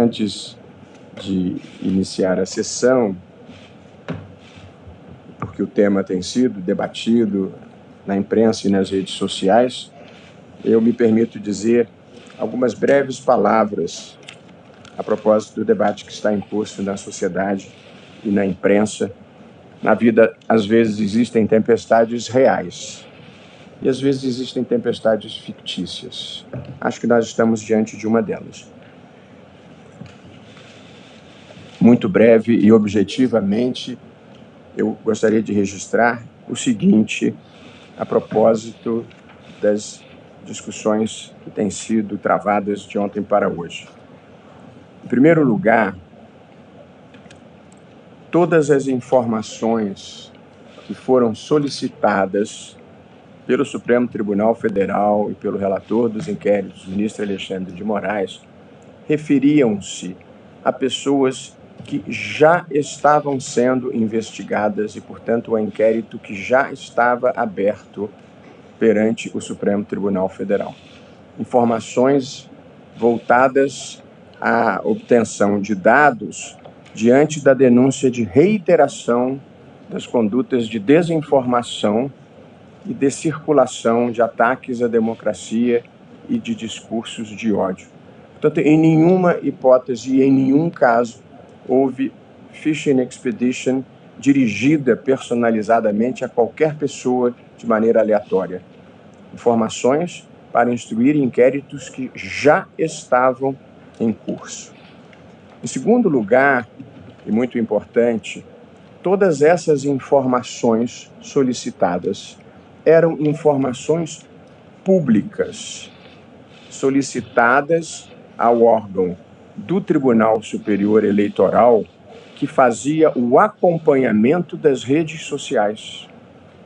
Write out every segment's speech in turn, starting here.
Antes de iniciar a sessão, porque o tema tem sido debatido na imprensa e nas redes sociais, eu me permito dizer algumas breves palavras a propósito do debate que está em curso na sociedade e na imprensa. Na vida, às vezes, existem tempestades reais e, às vezes, existem tempestades fictícias. Acho que nós estamos diante de uma delas. Muito breve e objetivamente, eu gostaria de registrar o seguinte a propósito das discussões que têm sido travadas de ontem para hoje. Em primeiro lugar, todas as informações que foram solicitadas pelo Supremo Tribunal Federal e pelo relator dos inquéritos, o ministro Alexandre de Moraes, referiam-se a pessoas que já estavam sendo investigadas e, portanto, o inquérito que já estava aberto perante o Supremo Tribunal Federal. Informações voltadas à obtenção de dados diante da denúncia de reiteração das condutas de desinformação e de circulação de ataques à democracia e de discursos de ódio. Portanto, em nenhuma hipótese e em nenhum caso houve fishing expedition dirigida personalizadamente a qualquer pessoa de maneira aleatória. Informações para instruir inquéritos que já estavam em curso. Em segundo lugar, e muito importante, todas essas informações solicitadas eram informações públicas, solicitadas ao órgão do Tribunal Superior Eleitoral, que fazia o acompanhamento das redes sociais.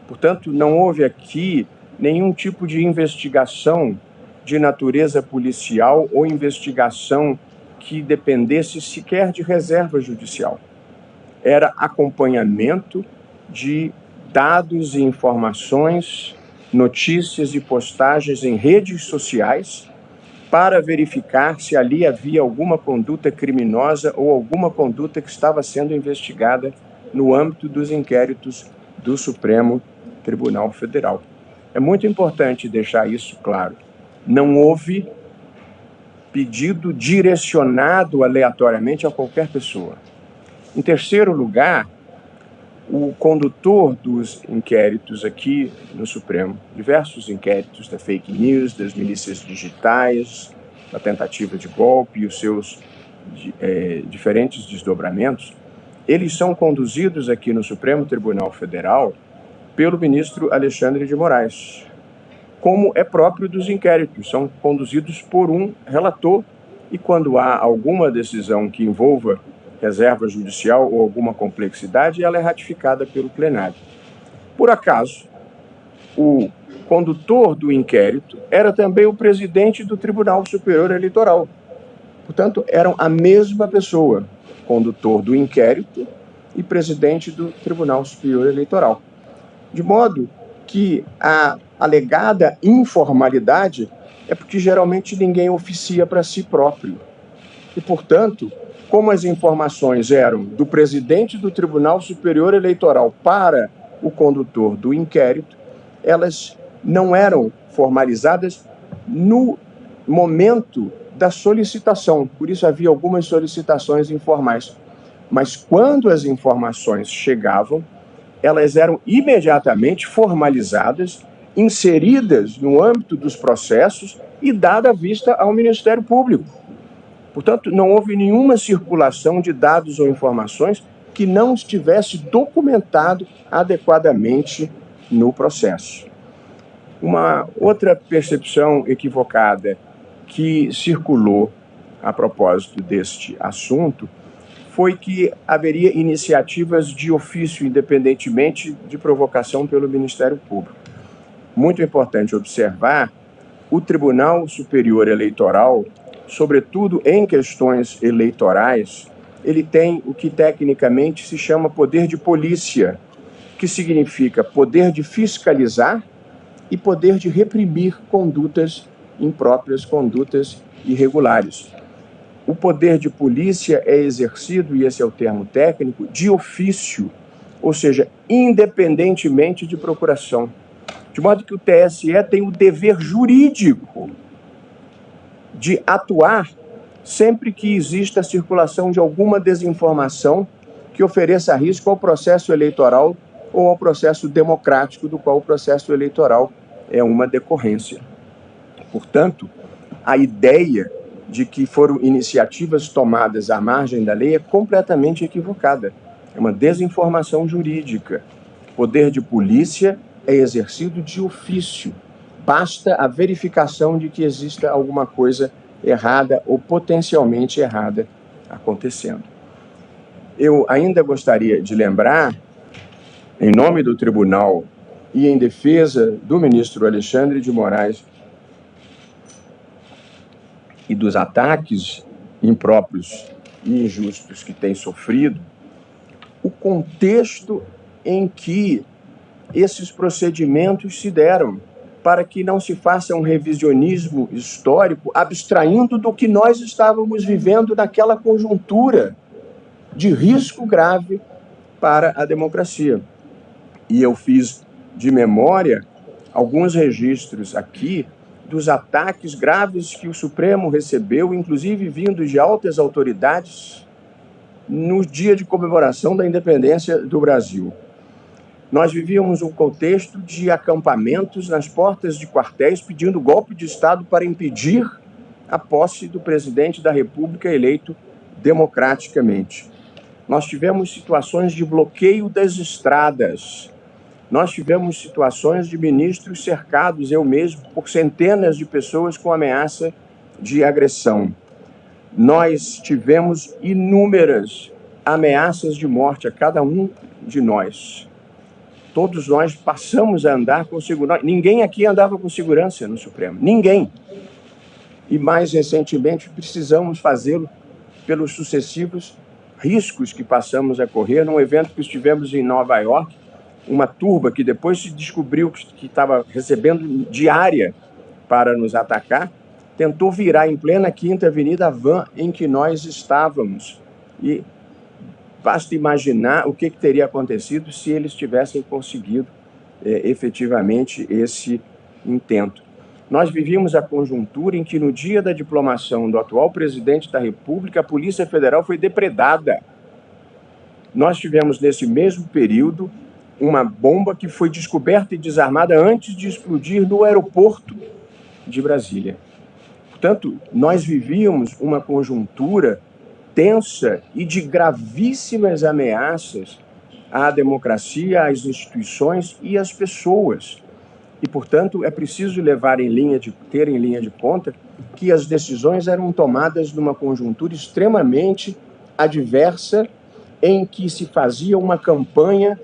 Portanto, não houve aqui nenhum tipo de investigação de natureza policial ou investigação que dependesse sequer de reserva judicial. Era acompanhamento de dados e informações, notícias e postagens em redes sociais para verificar se ali havia alguma conduta criminosa ou alguma conduta que estava sendo investigada no âmbito dos inquéritos do Supremo Tribunal Federal. É muito importante deixar isso claro. Não houve pedido direcionado aleatoriamente a qualquer pessoa. Em terceiro lugar, o condutor dos inquéritos aqui no Supremo, diversos inquéritos da fake news, das milícias digitais, da tentativa de golpe e os seus diferentes desdobramentos, eles são conduzidos aqui no Supremo Tribunal Federal pelo ministro Alexandre de Moraes, como é próprio dos inquéritos, são conduzidos por um relator e quando há alguma decisão que envolva reserva judicial ou alguma complexidade, ela é ratificada pelo plenário. Por acaso, o condutor do inquérito era também o presidente do Tribunal Superior Eleitoral. Portanto, eram a mesma pessoa, condutor do inquérito e presidente do Tribunal Superior Eleitoral. De modo que a alegada informalidade é porque geralmente ninguém oficia para si próprio. E, portanto, como as informações eram do presidente do Tribunal Superior Eleitoral para o condutor do inquérito, elas não eram formalizadas no momento da solicitação. Por isso havia algumas solicitações informais. Mas quando as informações chegavam, elas eram imediatamente formalizadas, inseridas no âmbito dos processos e dada vista ao Ministério Público. Portanto, não houve nenhuma circulação de dados ou informações que não estivesse documentado adequadamente no processo. Uma outra percepção equivocada que circulou a propósito deste assunto foi que haveria iniciativas de ofício, independentemente de provocação pelo Ministério Público. Muito importante observar, o Tribunal Superior Eleitoral, sobretudo em questões eleitorais, ele tem o que tecnicamente se chama poder de polícia, que significa poder de fiscalizar e poder de reprimir condutas impróprias, condutas irregulares. o poder de polícia é exercido, e esse é o termo técnico, de ofício, ou seja, independentemente de procuração. De modo que o TSE tem o dever jurídico de atuar sempre que exista a circulação de alguma desinformação que ofereça risco ao processo eleitoral ou ao processo democrático, do qual o processo eleitoral é uma decorrência. Portanto, a ideia de que foram iniciativas tomadas à margem da lei é completamente equivocada. É uma desinformação jurídica. O poder de polícia é exercido de ofício. Basta a verificação de que exista alguma coisa errada ou potencialmente errada acontecendo. Eu ainda gostaria de lembrar, em nome do tribunal e em defesa do ministro Alexandre de Moraes e dos ataques impróprios e injustos que tem sofrido, o contexto em que esses procedimentos se deram, para que não se faça um revisionismo histórico abstraindo do que nós estávamos vivendo naquela conjuntura de risco grave para a democracia. E eu fiz de memória alguns registros aqui dos ataques graves que o Supremo recebeu, inclusive vindos de altas autoridades, no dia de comemoração da independência do Brasil. Nós vivíamos um contexto de acampamentos nas portas de quartéis pedindo golpe de Estado para impedir a posse do presidente da República eleito democraticamente. Nós tivemos situações de bloqueio das estradas. Nós tivemos situações de ministros cercados, eu mesmo, por centenas de pessoas com ameaça de agressão. Nós tivemos inúmeras ameaças de morte a cada um de nós. Todos nós passamos a andar com segurança. Ninguém aqui andava com segurança no Supremo. Ninguém. E mais recentemente precisamos fazê-lo pelos sucessivos riscos que passamos a correr num evento que estivemos em Nova York, uma turba que depois se descobriu que estava recebendo diária para nos atacar, tentou virar em plena Quinta Avenida a van em que nós estávamos. E basta imaginar o que teria acontecido se eles tivessem conseguido efetivamente esse intento. Nós vivíamos a conjuntura em que, no dia da diplomação do atual presidente da República, a Polícia Federal foi depredada. Nós tivemos, nesse mesmo período, uma bomba que foi descoberta e desarmada antes de explodir no aeroporto de Brasília. Portanto, nós vivíamos uma conjuntura tensa e de gravíssimas ameaças à democracia, às instituições e às pessoas. E, portanto, é preciso ter em linha de conta que as decisões eram tomadas numa conjuntura extremamente adversa, em que se fazia uma campanha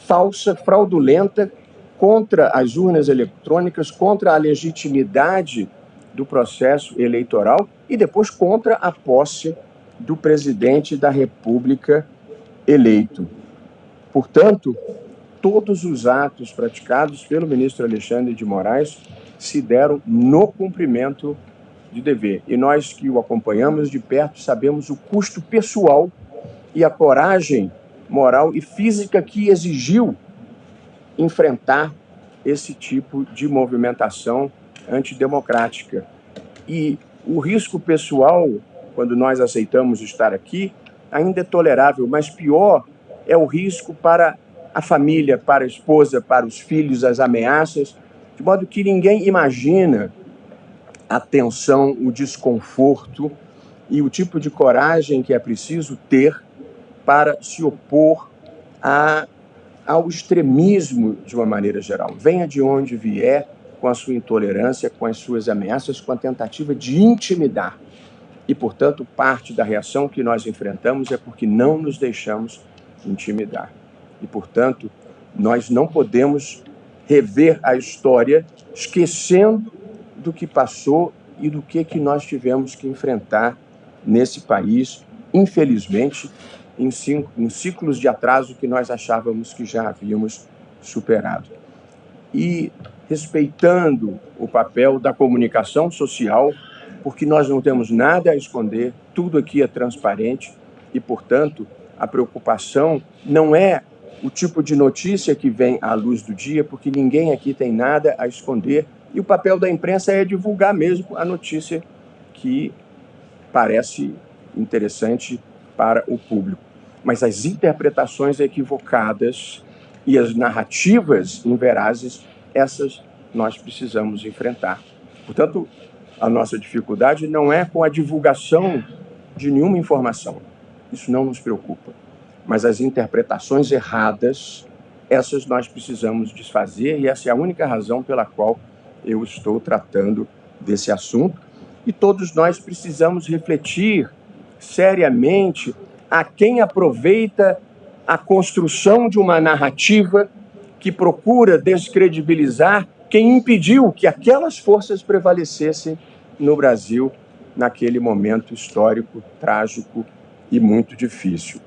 falsa, fraudulenta, contra as urnas eletrônicas, contra a legitimidade do processo eleitoral e depois contra a posse do presidente da República eleito. Portanto, todos os atos praticados pelo ministro Alexandre de Moraes se deram no cumprimento de dever. E nós que o acompanhamos de perto sabemos o custo pessoal e a coragem moral e física que exigiu enfrentar esse tipo de movimentação antidemocrática. E o risco pessoal, quando nós aceitamos estar aqui, ainda é tolerável, mas pior é o risco para a família, para a esposa, para os filhos, as ameaças, de modo que ninguém imagina a tensão, o desconforto e o tipo de coragem que é preciso ter para se opor ao extremismo de uma maneira geral. Venha de onde vier, com a sua intolerância, com as suas ameaças, com a tentativa de intimidar. E, portanto, parte da reação que nós enfrentamos é porque não nos deixamos intimidar. E, portanto, nós não podemos rever a história esquecendo do que passou e do que nós tivemos que enfrentar nesse país, infelizmente, em ciclos de atraso que nós achávamos que já havíamos superado. E respeitando o papel da comunicação social, porque nós não temos nada a esconder, tudo aqui é transparente e, portanto, a preocupação não é o tipo de notícia que vem à luz do dia, porque ninguém aqui tem nada a esconder, e o papel da imprensa é divulgar mesmo a notícia que parece interessante para o público. Mas as interpretações equivocadas e as narrativas inverazes, essas nós precisamos enfrentar. Portanto, a nossa dificuldade não é com a divulgação de nenhuma informação. Isso não nos preocupa. Mas as interpretações erradas, essas nós precisamos desfazer, e essa é a única razão pela qual eu estou tratando desse assunto. E todos nós precisamos refletir seriamente a quem aproveita a construção de uma narrativa que procura descredibilizar quem impediu que aquelas forças prevalecessem no Brasil naquele momento histórico, trágico e muito difícil.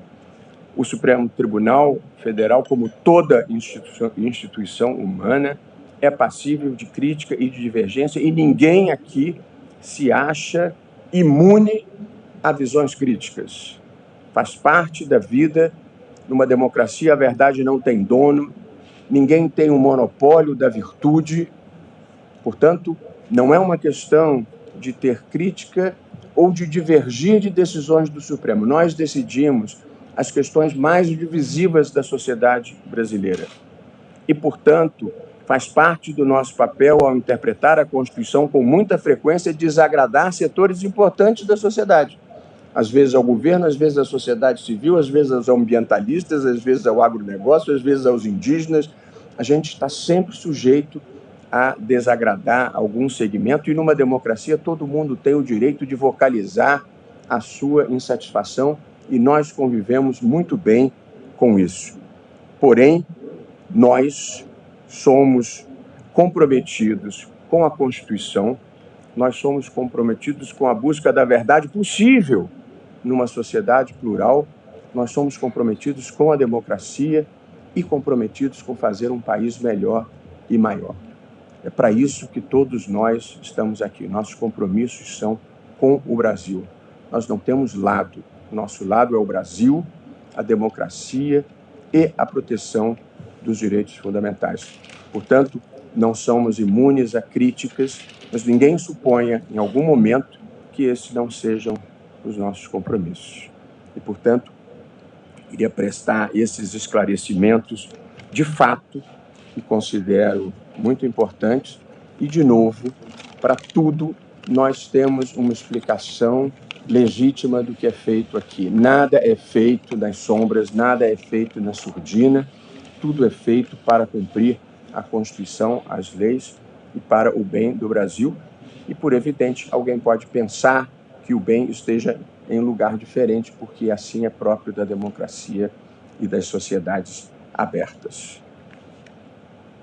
O Supremo Tribunal Federal, como toda instituição humana, é passível de crítica e de divergência, e ninguém aqui se acha imune a visões críticas. Faz parte da vida. Numa democracia, a verdade não tem dono, ninguém tem um monopólio da virtude. Portanto, não é uma questão de ter crítica ou de divergir de decisões do Supremo. Nós decidimos as questões mais divisivas da sociedade brasileira. E, portanto, faz parte do nosso papel, ao interpretar a Constituição, com muita frequência, desagradar setores importantes da sociedade. Às vezes ao governo, às vezes à sociedade civil, às vezes aos ambientalistas, às vezes ao agronegócio, às vezes aos indígenas. A gente está sempre sujeito a desagradar algum segmento, e numa democracia todo mundo tem o direito de vocalizar a sua insatisfação, e nós convivemos muito bem com isso. Porém, nós somos comprometidos com a Constituição, nós somos comprometidos com a busca da verdade possível numa sociedade plural, nós somos comprometidos com a democracia e comprometidos com fazer um país melhor e maior. É para isso que todos nós estamos aqui. Nossos compromissos são com o Brasil. Nós não temos lado. O nosso lado é o Brasil, a democracia e a proteção dos direitos fundamentais. Portanto, não somos imunes a críticas, mas ninguém suponha, em algum momento, que esses não sejam os nossos compromissos. E, portanto, queria prestar esses esclarecimentos de fato, que considero muito importantes, e, de novo, para tudo nós temos uma explicação legítima do que é feito aqui. Nada é feito nas sombras, nada é feito na surdina, tudo é feito para cumprir a Constituição, as leis e para o bem do Brasil. E, por evidente, alguém pode pensar que o bem esteja em um lugar diferente, porque assim é próprio da democracia e das sociedades abertas.